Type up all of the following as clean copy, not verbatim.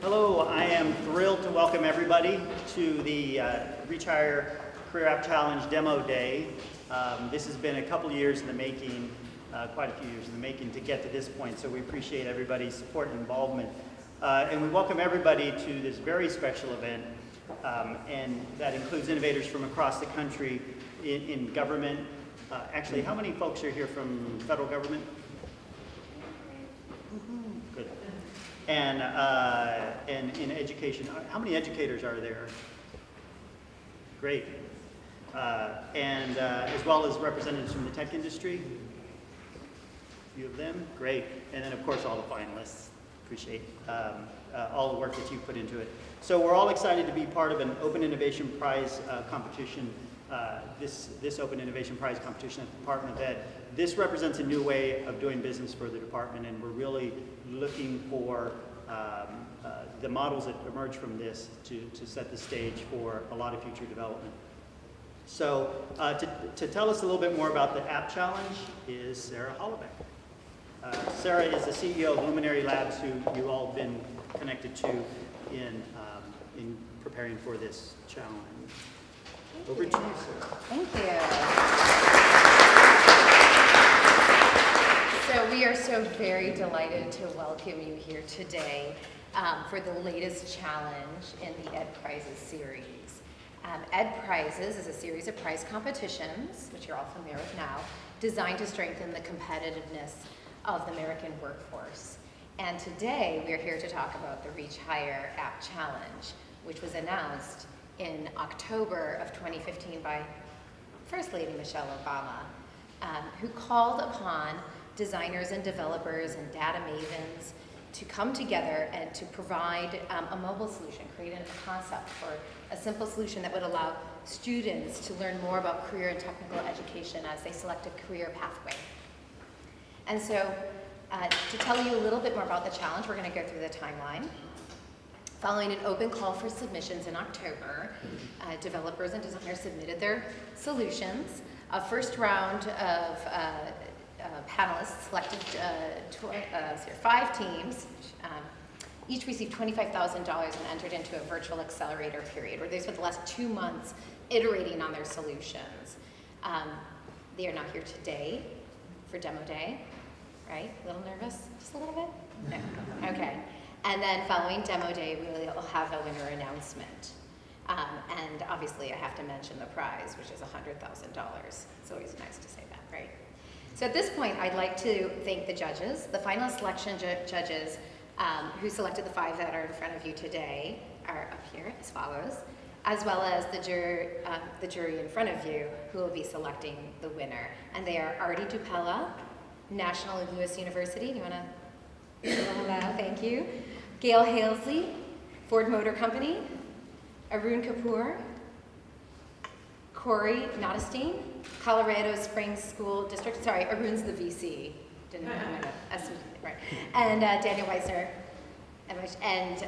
Hello, I am thrilled to welcome everybody to the Reach Higher Career App Challenge Demo Day. This has been a couple years in the making, quite a few years in the making to get to this point, so we appreciate everybody's support and involvement. And we welcome everybody to this very special event, and that includes innovators from across the country in government. Actually, how many folks are here from federal government? Good. And in education, how many educators are there? Great. And as well as representatives from the tech industry? A few of them? Great. And then, of course, all the finalists. Appreciate all the work that you put into it. So we're all excited to be part of an Open Innovation Prize competition, this Open Innovation Prize competition at the Department of Ed. This represents a new way of doing business for the department, and we're really looking for the models that emerge from this to set the stage for a lot of future development. So to tell us a little bit more about the App Challenge is Sarah Hollaback. Sarah is the CEO of Luminary Labs, who you all have been connected to in preparing for this challenge. Over to you, Sarah. Thank you. So we are so very delighted to welcome you here today for the latest challenge in the Ed Prizes series. Ed Prizes is a series of prize competitions, which you're all familiar with now, designed to strengthen the competitiveness of the American workforce. And today we are here to talk about the Reach Higher App Challenge, which was announced in October of 2015 by First Lady Michelle Obama, who called upon designers and developers and data mavens to come together and to provide a mobile solution, create a concept for a simple solution that would allow students to learn more about career and technical education as they select a career pathway. And so to tell you a little bit more about the challenge, we're going to go through the timeline. Following an open call for submissions in October, developers and designers submitted their solutions. A first round of panelists selected 5 teams. Each received $25,000 and entered into a virtual accelerator period where they spent the last 2 months iterating on their solutions. They are not here today for demo day, right? A little nervous? Just a little bit? No. Okay. And then following demo day, we will have a winner announcement. And obviously I have to mention the prize, which is $100,000. It's always nice to say that, right? So at this point, I'd like to thank the judges. The final selection judges who selected the 5 that are in front of you today are up here as follows, as well as the jury in front of you who will be selecting the winner. And they are Artie Dupella, National Louis University. Do you want to hello, thank you. Gail Halesley, Ford Motor Company. Arun Kapoor, Corey Nottestein, Colorado Springs School District. Sorry, Arun's the VC. Didn't right. And Daniel Weissner. And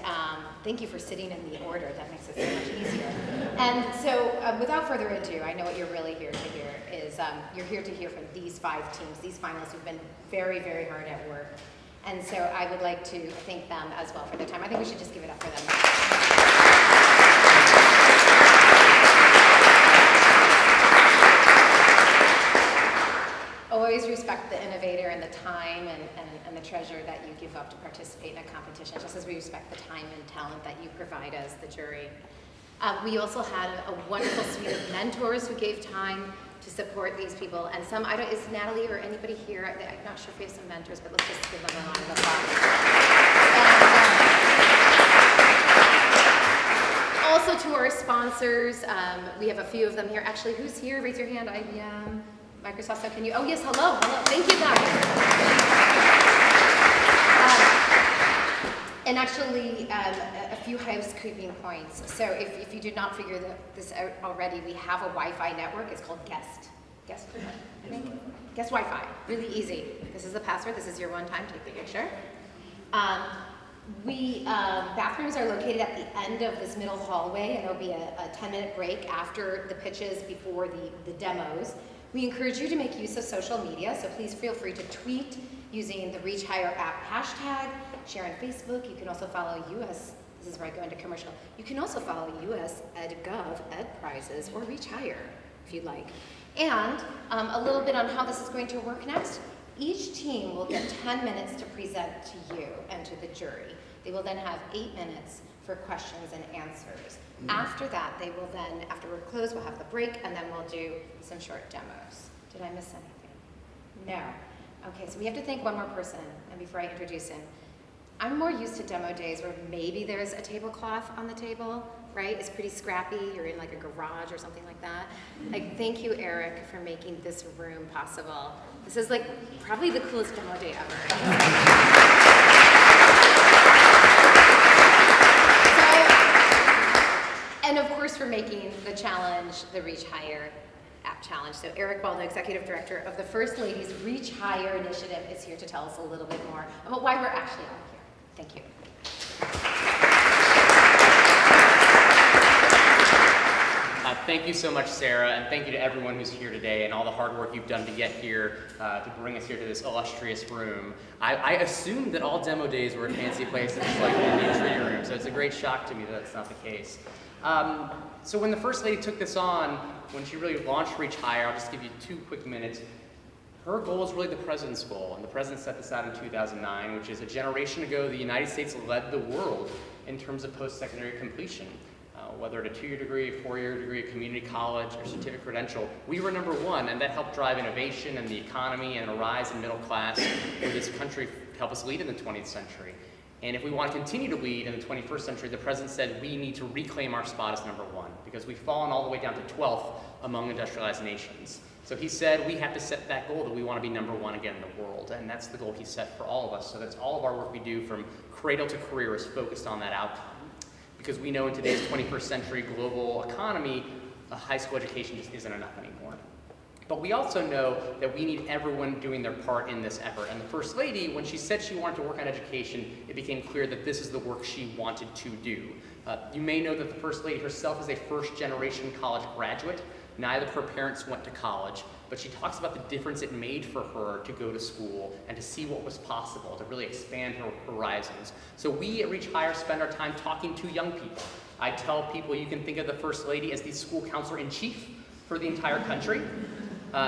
thank you for sitting in the order. That makes it so much easier. And so without further ado, I know what you're really here to hear is you're here to hear from these 5 teams, these finalists who've been very, very hard at work. And so I would like to thank them as well for their time. I think we should just give it up for them. Always respect the innovator and the time and the treasure that you give up to participate in a competition, just as we respect the time and talent that you provide as the jury. We also had a wonderful suite of mentors who gave time to support these people, and some, is Natalie or anybody here, I'm not sure if we have some mentors, but let's just give them a round of applause. Also to our sponsors, we have a few of them here. Actually, who's here? Raise your hand. IBM, Microsoft. So can you? Oh yes, hello. Thank you guys. And actually, a few housekeeping points. So if you did not figure this out already, we have a Wi-Fi network. It's called Guest Wi-Fi. Really easy. This is the password. This is your one time. Take the picture. Bathrooms are located at the end of this middle hallway, and there'll be a 10-minute break after the pitches before the demos. We encourage you to make use of social media, so please feel free to tweet using the Reach Higher app hashtag, share on Facebook. You can also follow This is where I go into commercial. You can also follow US EdGov Ed Prizes or Reach Higher if you'd like. And a little bit on how this is going to work next. Each team will get 10 minutes to present to you and to the jury. They will then have 8 minutes for questions and answers. After that, they will then, after we're closed, we'll have the break, and then we'll do some short demos. Did I miss anything? No. Okay, so we have to thank one more person, and before I introduce him, I'm more used to demo days where maybe there's a tablecloth on the table, right? It's pretty scrappy, you're in like a garage or something like that. Like, thank you, Eric, for making this room possible. This is like probably the coolest demo day ever. And of course, for making the challenge, the Reach Higher app challenge. So Eric Waldo, Executive Director of the First Lady's Reach Higher initiative, is here to tell us a little bit more about why we're actually all here. Thank you. Thank you so much, Sarah, and thank you to everyone who's here today and all the hard work you've done to get here, to bring us here to this illustrious room. I assumed that all demo days were at fancy places like the Indian treaty room, so it's a great shock to me that that's not the case. So when the First Lady took this on, when she really launched Reach Higher, I'll just give you 2 quick minutes. Her goal is really the president's goal, and the president set this out in 2009, which is a generation ago, the United States led the world in terms of post-secondary completion. Whether at a 2-year degree, a 4-year degree, a community college, or certificate credential, we were #1, and that helped drive innovation and the economy and a rise in middle class for this country to help us lead in the 20th century. And if we want to continue to lead in the 21st century, the president said we need to reclaim our spot as #1, because we've fallen all the way down to 12th among industrialized nations. So he said we have to set that goal that we want to be #1 again in the world, and that's the goal he set for all of us. So that's all of our work we do from cradle to career is focused on that outcome. Because we know in today's 21st century global economy, a high school education just isn't enough anymore. But we also know that we need everyone doing their part in this effort. And the First Lady, when she said she wanted to work on education, it became clear that this is the work she wanted to do. You may know that the First Lady herself is a first-generation college graduate. Neither of her parents went to college, but she talks about the difference it made for her to go to school and to see what was possible, to really expand her horizons. So we at Reach Higher spend our time talking to young people. I tell people you can think of the First Lady as the school counselor-in-chief for the entire country.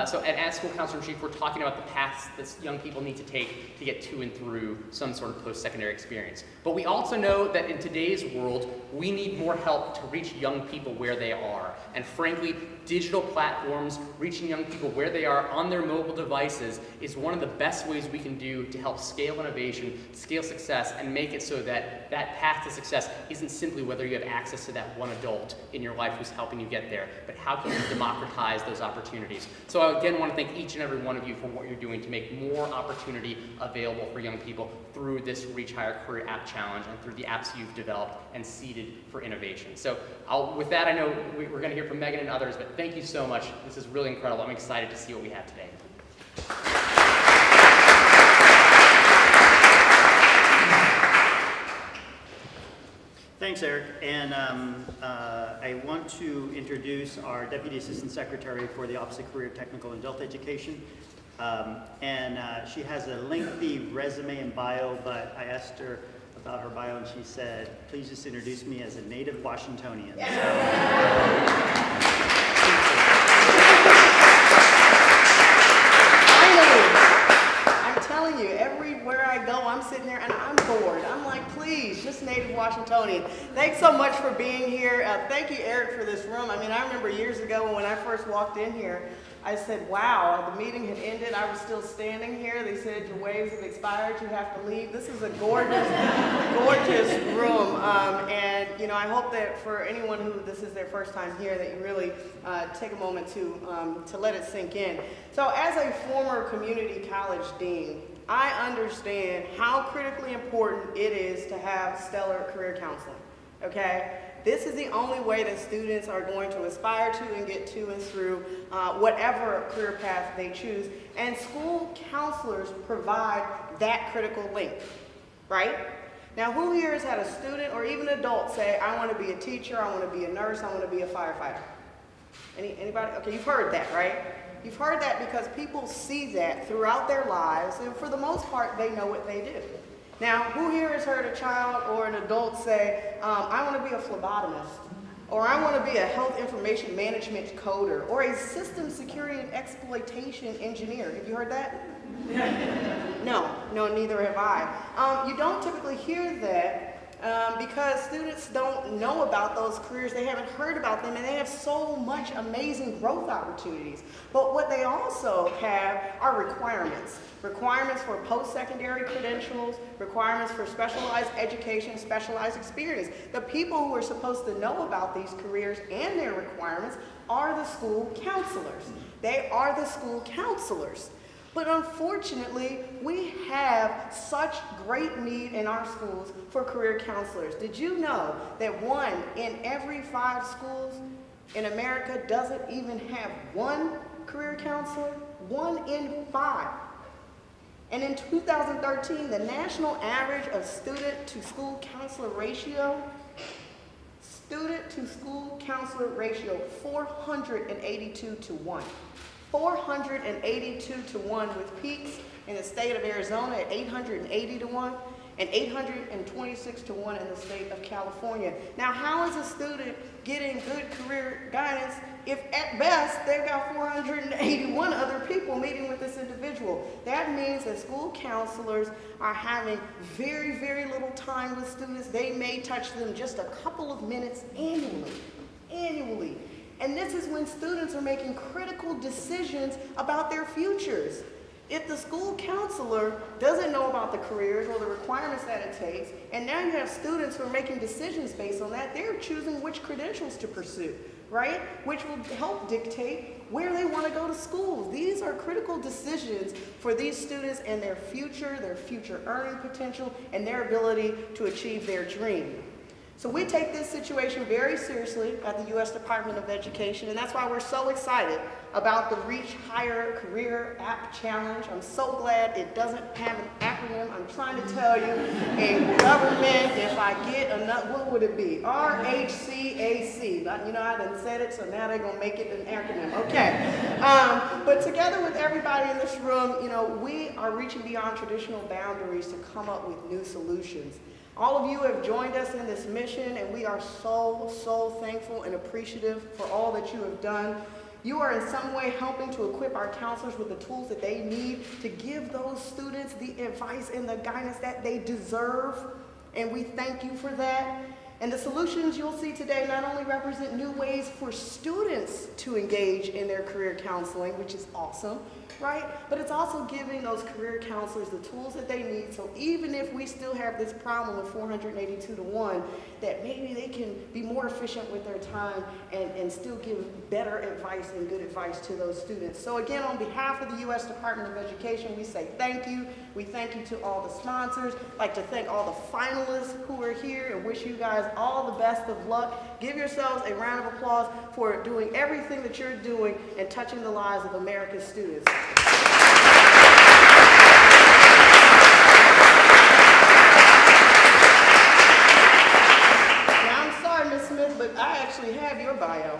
So as school counselor-in-chief, we're talking about the paths that young people need to take to get to and through some sort of post-secondary experience. But we also know that in today's world, we need more help to reach young people where they are. And frankly, digital platforms reaching young people where they are on their mobile devices is one of the best ways we can do to help scale innovation, scale success, and make it so that that path to success isn't simply whether you have access to that one adult in your life who's helping you get there, but how can you democratize those opportunities. So I again want to thank each and every one of you for what you're doing to make more opportunity available for young people through this Reach Higher Career App Challenge and through the apps you've developed and seeded for innovation. So with that, I know we're going to hear from Megan and others, but thank you so much. This is really incredible. I'm excited to see what we have today. Thanks, Eric. And I want to introduce our Deputy Assistant Secretary for the Office of Career, Technical, and Adult Education. She has a lengthy resume and bio, but I asked her about her bio, and she said, please just introduce me as a native Washingtonian. I'm telling you, everywhere I go, I'm sitting there and I'm bored. I'm like, please, just native Washingtonian. Thanks so much for being here. Thank you, Eric, for this room. I mean, I remember years ago when I first walked in here, I said, wow, the meeting had ended. I was still standing here. They said, your waves have expired. You have to leave. This is a gorgeous, gorgeous room. And, you know, I hope that for anyone who this is their first time here, that you really take a moment to let it sink in. So as a former community college dean, I understand how critically important it is to have stellar career counseling, okay? This is the only way that students are going to aspire to and get to and through whatever career path they choose. And school counselors provide that critical link, right? Now, who here has had a student or even an adult say, I want to be a teacher, I want to be a nurse, I want to be a firefighter? Anybody? Okay, you've heard that, right? You've heard that because people see that throughout their lives, and for the most part, they know what they do. Now, who here has heard a child or an adult say, I want to be a phlebotomist, or I want to be a health information management coder, or a system security and exploitation engineer? Have you heard that? No, neither have I. You don't typically hear that because students don't know about those careers, they haven't heard about them, and they have so much amazing growth opportunities. But what they also have are requirements. Requirements for post-secondary credentials, requirements for specialized education, specialized experience. The people who are supposed to know about these careers and their requirements are the school counselors. They are the school counselors. But unfortunately, we have such great need in our schools for career counselors. Did you know that 1 in every 5 schools in America doesn't even have one career counselor? 1 in 5. And in 2013, the national average of student-to-school counselor ratio, 482 to 1. 482 to 1, with peaks in the state of Arizona at 880 to 1 and 826 to 1 in the state of California. Now, how is a student getting good career guidance if at best they've got 481 other people meeting with this individual? That means that school counselors are having very, very little time with students. They may touch them just a couple of minutes annually. And this is when students are making critical decisions about their futures. If the school counselor doesn't know about the careers or the requirements that it takes, and now you have students who are making decisions based on that, they're choosing which credentials to pursue, right? Which will help dictate where they want to go to school. These are critical decisions for these students and their future earning potential, and their ability to achieve their dream. So we take this situation very seriously at the U.S. Department of Education, and that's why we're so excited about the Reach Higher Career App Challenge. I'm so glad it doesn't have an acronym. I'm trying to tell you, in government, if I get enough, what would it be? RHCAC. You know, I done said it, so now they're going to make it an acronym. Okay. But together with everybody in this room, you know, we are reaching beyond traditional boundaries to come up with new solutions. All of you have joined us in this mission, and we are so thankful and appreciative for all that you have done. You are in some way helping to equip our counselors with the tools that they need to give those students the advice and the guidance that they deserve, and we thank you for that. And the solutions you'll see today not only represent new ways for students to engage in their career counseling, which is awesome, right? But it's also giving those career counselors the tools that they need, so even if we still have this problem of 482 to 1, that maybe they can be more efficient with their time and still give better advice and good advice to those students. So again, on behalf of the U.S. Department of Education, we say thank you. We thank you to all the sponsors. I'd like to thank all the finalists who are here and wish you guys all the best of luck. Give yourselves a round of applause for doing everything that you're doing and touching the lives of America's students. Now, I'm sorry, Ms. Smith, but I actually have your bio.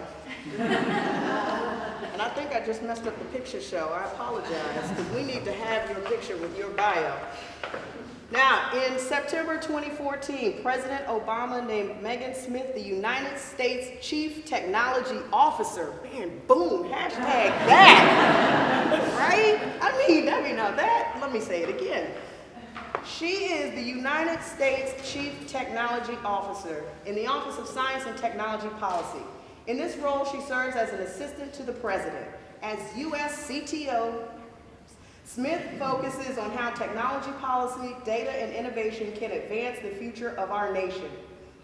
And I think I just messed up the picture show. I apologize, because we need to have your picture with your bio. Now, in September 2014, President Obama named Megan Smith the United States Chief Technology Officer. Man, boom, hashtag that, right? I mean, now that, let me say it again. She is the United States Chief Technology Officer in the Office of Science and Technology Policy. In this role, she serves as an assistant to the president. As U.S. CTO, Smith focuses on how technology policy, data, and innovation can advance the future of our nation.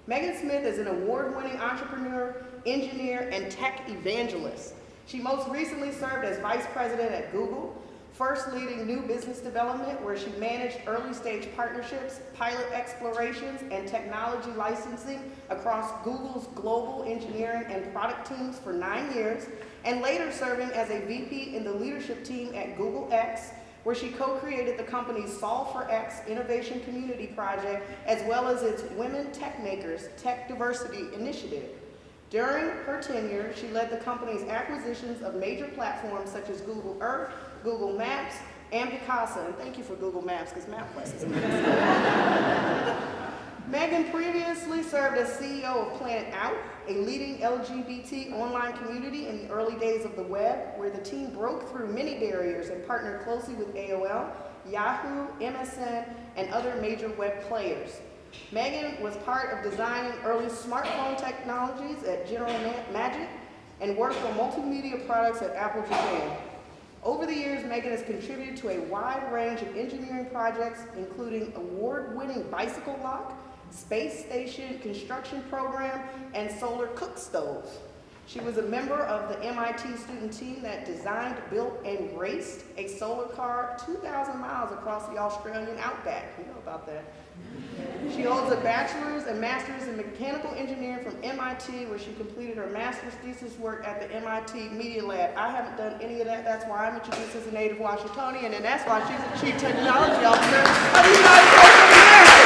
Megan Smith is an award-winning entrepreneur, engineer, and tech evangelist. She most recently served as vice president at Google, first leading new business development, where she managed early-stage partnerships, pilot explorations, and technology licensing across Google's global engineering and product teams for 9 years, and later serving as a VP in the leadership team at Google X, where she co-created the company's Solve for X Innovation Community Project, as well as its Women Tech Makers Tech Diversity Initiative. During her tenure, she led the company's acquisitions of major platforms such as Google Earth, Google Maps, and Picasso. And thank you for Google Maps, because MapQuest is amazing. Megan previously served as CEO of Planet Out, a leading LGBT online community in the early days of the web, where the team broke through many barriers and partnered closely with AOL, Yahoo, MSN, and other major web players. Megan was part of designing early smartphone technologies at General Magic and worked on multimedia products at Apple Japan. Over the years, Megan has contributed to a wide range of engineering projects, including award-winning bicycle lock, space station construction program, and solar cook stoves. She was a member of the MIT student team that designed, built, and raced a solar car 2,000 miles across the Australian outback. You know about that. She holds a bachelor's and master's in mechanical engineering from MIT, where she completed her master's thesis work at the MIT Media Lab. I haven't done any of that. That's why I'm introduced as a native Washingtonian, and that's why she's the Chief Technology Officer of the United States of America.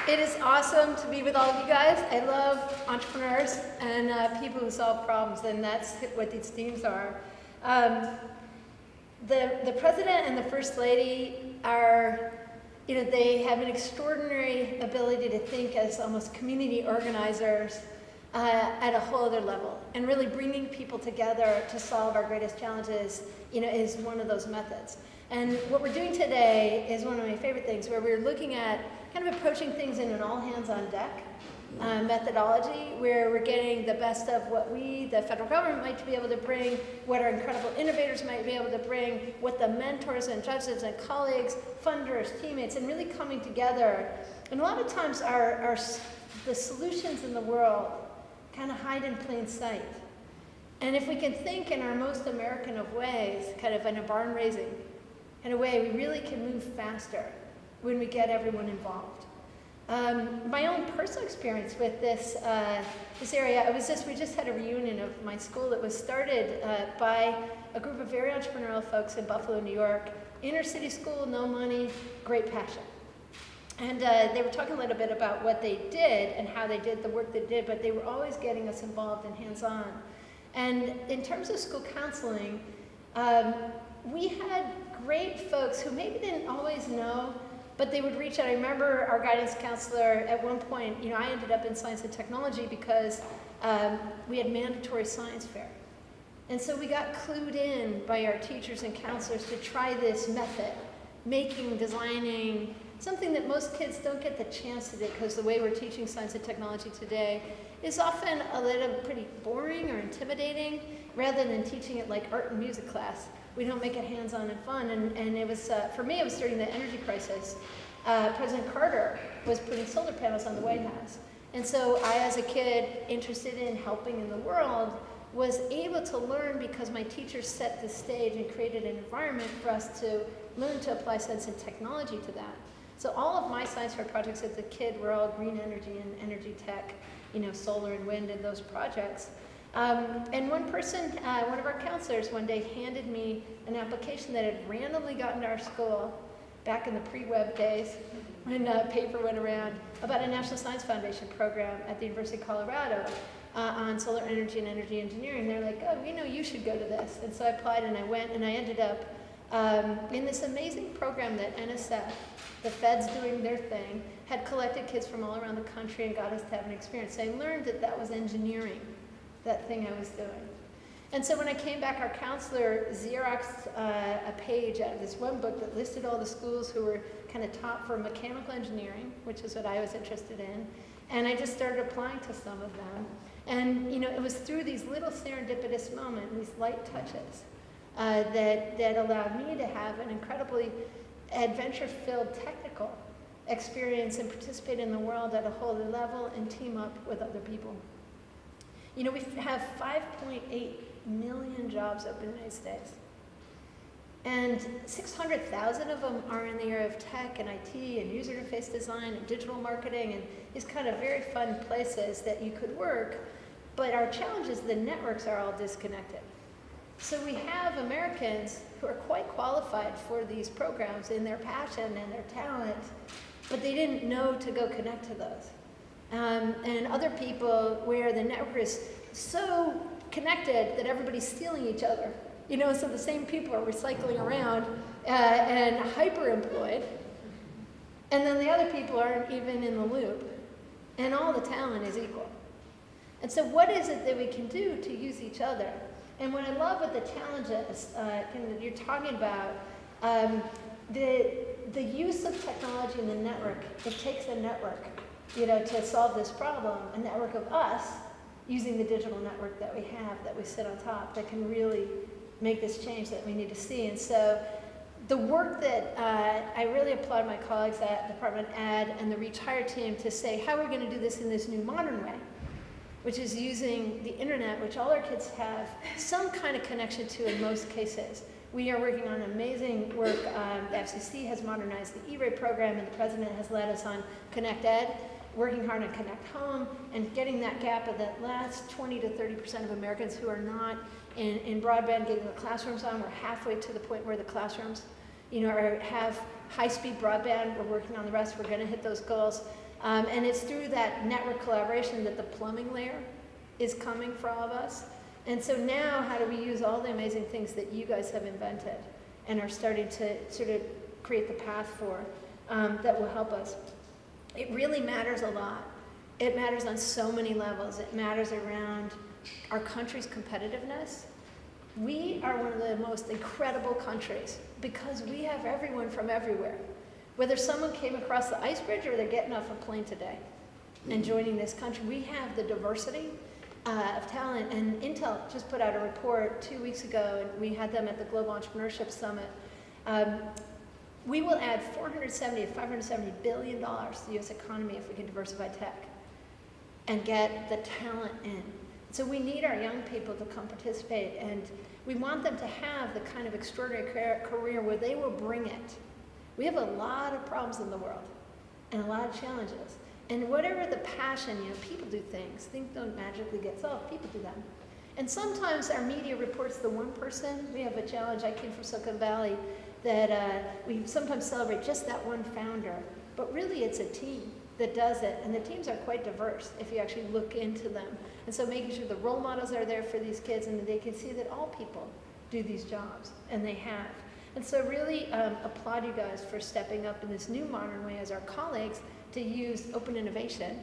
It is awesome to be with all of you guys. I love entrepreneurs and people who solve problems, and that's what these teams are. The president and the first lady are, they have an extraordinary ability to think as almost community organizers at a whole other level, and really bringing people together to solve our greatest challenges, is one of those methods. And what we're doing today is one of my favorite things, where we're looking at kind of approaching things in an all-hands-on-deck methodology, where we're getting the best of what we, the federal government, might be able to bring, what our incredible innovators might be able to bring, what the mentors and judges and colleagues, funders, teammates, and really coming together. And a lot of times the solutions in the world kind of hide in plain sight. And if we can think in our most American of ways, kind of in a barn-raising kind of way, we really can move faster when we get everyone involved. My own personal experience with this area, we just had a reunion of my school that was started by a group of very entrepreneurial folks in Buffalo, New York. Inner city school, no money, great passion. And they were talking a little bit about what they did and how they did the work they did, but they were always getting us involved and hands-on. And in terms of school counseling, we had great folks who maybe didn't always know, but they would reach out. I remember our guidance counselor at one point, I ended up in science and technology because we had mandatory science fair. And so we got clued in by our teachers and counselors to try this method, designing, something that most kids don't get the chance to do, because the way we're teaching science and technology today is often a little pretty boring or intimidating, rather than teaching it like art and music class. We don't make it hands-on and fun, and it was, for me, it was during the energy crisis. President Carter was putting solar panels on the White House. And so I, as a kid interested in helping in the world, was able to learn because my teachers set the stage and created an environment for us to learn to apply science and technology to that. So all of my science fair projects as a kid were all green energy and energy tech, solar and wind and those projects. And one person, one of our counselors one day handed me an application that had randomly gotten to our school back in the pre-web days when paper went around about a National Science Foundation program at the University of Colorado on solar energy and energy engineering. They're like, oh, you should go to this. And so I applied and I went, and I ended up in this amazing program that NSF, the feds doing their thing, had collected kids from all around the country and got us to have an experience. So I learned that was engineering, that thing I was doing. And so when I came back, our counselor Xeroxed a page out of this one book that listed all the schools who were kind of top for mechanical engineering, which is what I was interested in. And I just started applying to some of them. And it was through these little serendipitous moments, these light touches, that allowed me to have an incredibly adventure-filled technical experience and participate in the world at a whole other level and team up with other people. We have 5.8 million jobs open in the United States. And 600,000 of them are in the area of tech and IT and user interface design and digital marketing and these kind of very fun places that you could work. But our challenge is the networks are all disconnected. So we have Americans who are quite qualified for these programs in their passion and their talent, but they didn't know to go connect to those. and other people where the network is so connected that everybody's stealing each other. You know, so the same people are recycling around and hyper-employed, and then the other people aren't even in the loop, and all the talent is equal. And so what is it that we can do to use each other? And what I love with the challenges that you're talking about, the use of technology in the network, it takes a network, you know, to solve this problem, a network of us using the digital network that we have, that we sit on top, that can really make this change that we need to see. And so the work that I really applaud my colleagues at Department of Ed and the Reach Higher team to say how we're going to do this in this new modern way, which is using the internet, which all our kids have some kind of connection to in most cases. We are working on amazing work. The FCC has modernized the E-rate program, and the president has led us on Connect Ed, working hard on Connect Home, and getting that gap of that last 20 to 30% of Americans who are not in broadband, getting the classrooms on. We're halfway to the point where the classrooms, you know, have high-speed broadband. We're working on the rest. We're going to hit those goals. And it's through that network collaboration that the plumbing layer is coming for all of us. And so now, how do we use all the amazing things that you guys have invented and are starting to sort of create the path for that will help us? It really matters a lot. It matters on so many levels. It matters around our country's competitiveness. We are one of the most incredible countries because we have everyone from everywhere. Whether someone came across the ice bridge or they're getting off a plane today and joining this country, we have the diversity of talent. And Intel just put out a report 2 weeks ago, and we had them at the Global Entrepreneurship Summit. We will add $470 to $570 billion to the U.S. economy if we can diversify tech and get the talent in. So we need our young people to come participate, and we want them to have the kind of extraordinary career where they will bring it. We have a lot of problems in the world and a lot of challenges. And whatever the passion, you know, people do things. Things don't magically get solved. People do them. And sometimes our media reports the one person. We have a challenge. I came from Silicon Valley that we sometimes celebrate just that one founder. But really, it's a team that does it. And the teams are quite diverse if you actually look into them. And so making sure the role models are there for these kids and that they can see that all people do these jobs, and they have. And so really applaud you guys for stepping up in this new modern way as our colleagues to use open innovation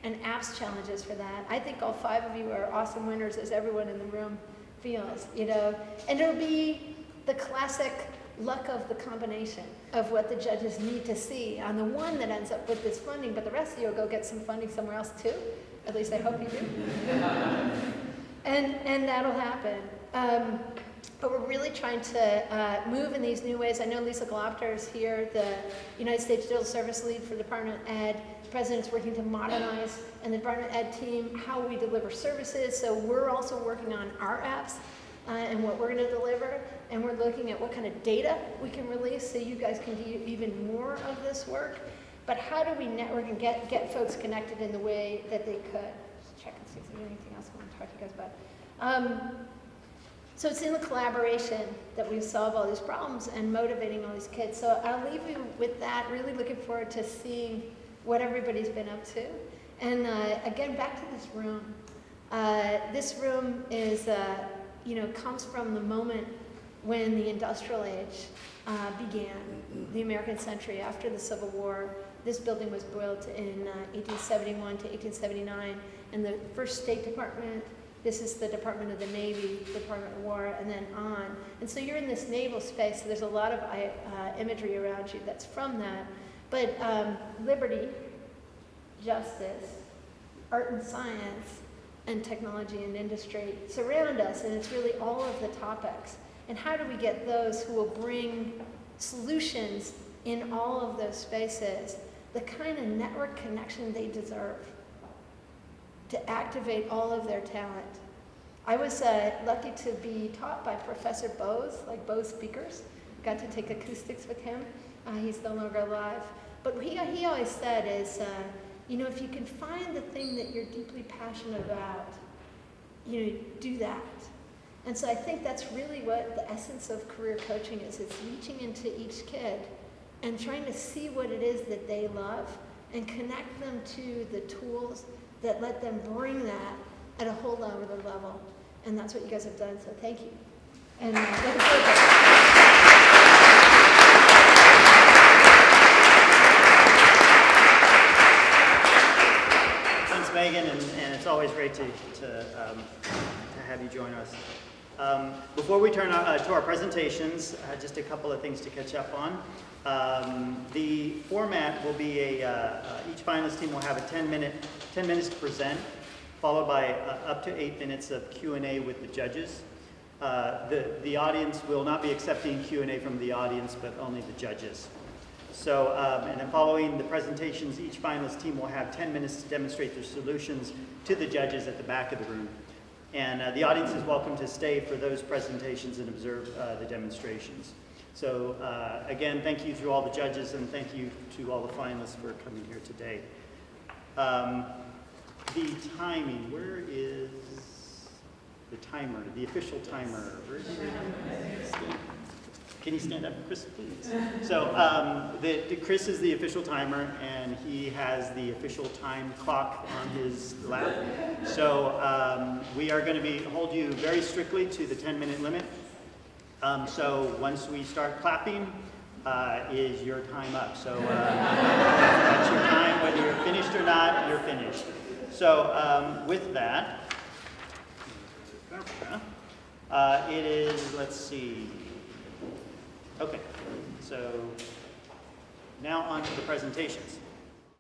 and apps challenges for that. I think all 5 of you are awesome winners, as everyone in the room feels, you know. And it'll be the classic luck of the combination of what the judges need to see on the one that ends up with this funding, but the rest of you will go get some funding somewhere else too. At least I hope you do. and that'll happen. But we're really trying to move in these new ways. I know Lisa Glopter is here, the United States Digital Service Lead for the Department of Ed. The President's working to modernize, and the Department of Ed team, how we deliver services. So we're also working on our apps and what we're going to deliver. And we're looking at what kind of data we can release so you guys can do even more of this work. But how do we network and get folks connected in the way that they could? Just check and see if there's anything else I want to talk to you guys about. So it's in the collaboration that we solve all these problems and motivating all these kids. So I'll leave you with that, really looking forward to seeing what everybody's been up to. And again, back to this room. This room is, comes from the moment when the industrial age began, the American century after the Civil War. This building was built in 1871 to 1879, and the first State Department. This is the Department of the Navy, Department of War, and then on. And so you're in this naval space, so there's a lot of imagery around you that's from that. But liberty, justice, art and science, and technology and industry surround us, and it's really all of the topics. And how do we get those who will bring solutions in all of those spaces, the kind of network connection they deserve to activate all of their talent? I was lucky to be taught by Professor Bose, like Bose speakers. Got to take acoustics with him. He's no longer alive. But he always said is, if you can find the thing that you're deeply passionate about, do that. And so I think that's really what the essence of career coaching is. It's reaching into each kid and trying to see what it is that they love and connect them to the tools that let them bring that at a whole other level. And that's what you guys have done, so thank you. And looking forward to it. Thanks, Megan, and it's always great to have you join us. Before we turn to our presentations, just a couple of things to catch up on. The format will be each finalist team will have a 10 minutes to present, followed by up to 8 minutes of Q&A with the judges. The audience will not be accepting Q&A from the audience, but only the judges. So, and then following the presentations, each finalist team will have 10 minutes to demonstrate their solutions to the judges at the back of the room. And the audience is welcome to stay for those presentations and observe the demonstrations. So again, thank you to all the judges and thank you to all the finalists for coming here today. The timing, where is the timer, the official timer? Where is it? Can you stand up, Chris, please? So Chris is the official timer, and he has the official time clock on his lap. So we are going to hold you very strictly to the 10-minute limit. So once we start clapping, is your time up. So that's your time, whether you're finished or not, you're finished. So with that, it is, let's see. Okay, so now on to the presentations.